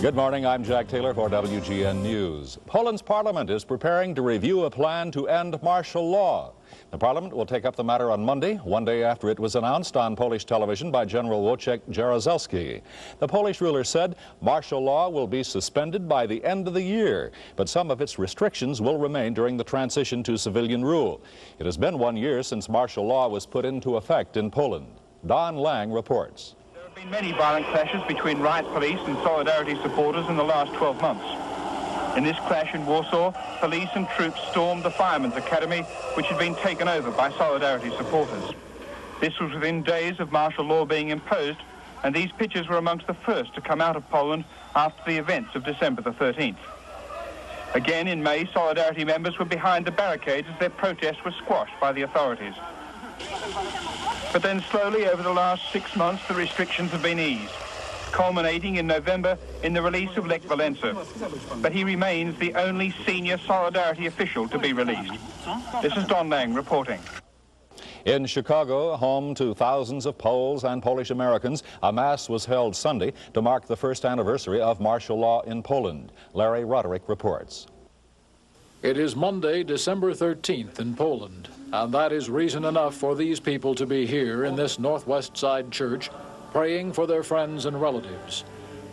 Good morning, I'm Jack Taylor for WGN News. Poland's parliament is preparing to review a plan to end martial law. The parliament will take up the matter on Monday, one day after it was announced on Polish television by General Wojciech Jaruzelski. The Polish ruler said martial law will be suspended by the end of the year, but some of its restrictions will remain during the transition to civilian rule. It has been 1 year since martial law was put into effect in Poland. Don Lang reports. There have been many violent clashes between riot police and Solidarity supporters in the last 12 months. In this clash in Warsaw, police and troops stormed the Firemen's Academy, which had been taken over by Solidarity supporters. This was within days of martial law being imposed, and these pictures were amongst the first to come out of Poland after the events of December the 13th. Again in May, Solidarity members were behind the barricades as their protests were squashed by the authorities. But then slowly over the last 6 months, the restrictions have been eased, culminating in November in the release of Lech Walesa. But he remains the only senior Solidarity official to be released. This is Don Lang reporting. In Chicago, home to thousands of Poles and Polish Americans, a mass was held Sunday to mark the first anniversary of martial law in Poland. Larry Roderick reports. It is Monday, December 13th in Poland, and that is reason enough for these people to be here in this Northwest Side church, praying for their friends and relatives.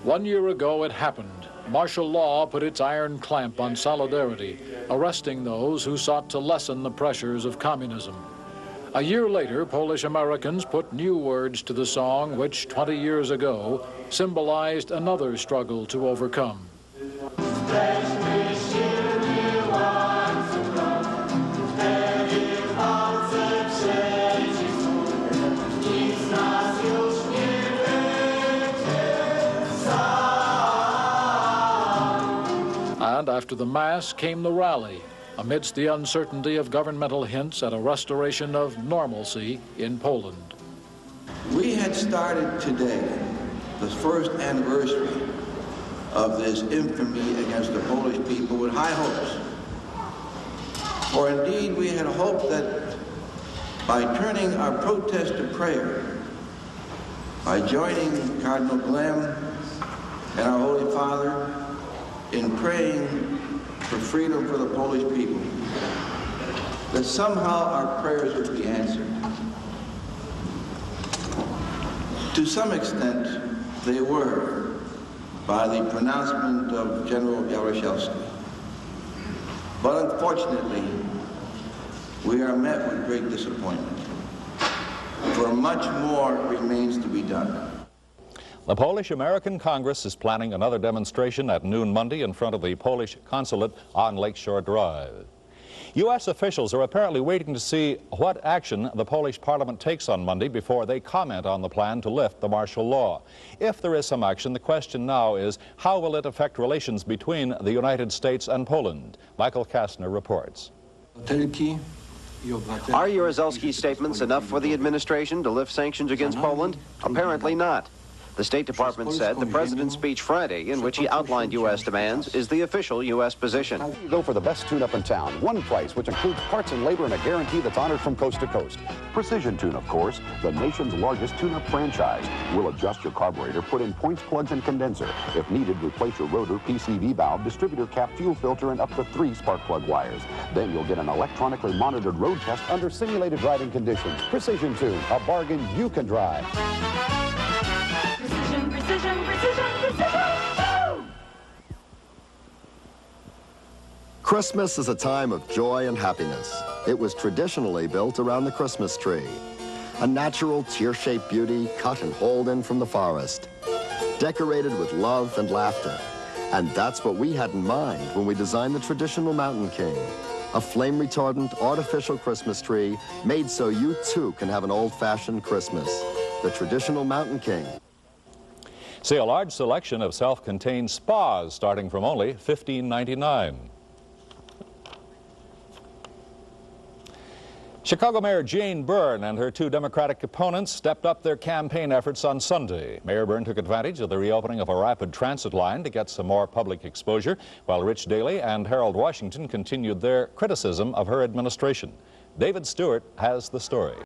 1 year ago it happened. Martial law put its iron clamp on Solidarity, arresting those who sought to lessen the pressures of communism. A year later, Polish Americans put new words to the song which 20 years ago symbolized another struggle to overcome. And after the Mass came the rally, amidst the uncertainty of governmental hints at a restoration of normalcy in Poland. We had started today the first anniversary of this infamy against the Polish people with high hopes. For indeed, we had hoped that by turning our protest to prayer, by joining Cardinal Glenn and our Holy Father in praying for freedom for the Polish people, that somehow our prayers would be answered. To some extent, they were, by the pronouncement of General Jaruzelski. But unfortunately, we are met with great disappointment, for much more remains to be done. The Polish-American Congress is planning another demonstration at noon Monday in front of the Polish consulate on Lakeshore Drive. U.S. officials are apparently waiting to see what action the Polish parliament takes on Monday before they comment on the plan to lift the martial law. If there is some action, the question now is, how will it affect relations between the United States and Poland? Michael Kastner reports. Are Jaruzelski's statements enough for the administration to lift sanctions against Poland? Apparently not. The State Department said the president's speech Friday, in which he outlined U.S. demands, is the official U.S. position. Go for the best tune-up in town. One price, which includes parts and labor and a guarantee that's honored from coast to coast. Precision Tune, of course, the nation's largest tune-up franchise. We'll adjust your carburetor, put in points, plugs, and condenser. If needed, replace your rotor, PCV valve, distributor cap, fuel filter, and up to 3 spark plug wires. Then you'll get an electronically monitored road test under simulated driving conditions. Precision Tune, a bargain you can drive. Precision, precision, precision, precision! Christmas is a time of joy and happiness. It was traditionally built around the Christmas tree, a natural tear-shaped beauty cut and hauled in from the forest, decorated with love and laughter. And that's what we had in mind when we designed the traditional Mountain King, a flame-retardant artificial Christmas tree made so you too can have an old-fashioned Christmas. The traditional Mountain King. See a large selection of self-contained spas starting from only $15.99. Chicago Mayor Jane Byrne and her 2 Democratic opponents stepped up their campaign efforts on Sunday. Mayor Byrne took advantage of the reopening of a rapid transit line to get some more public exposure, while Rich Daley and Harold Washington continued their criticism of her administration. David Stewart has the story.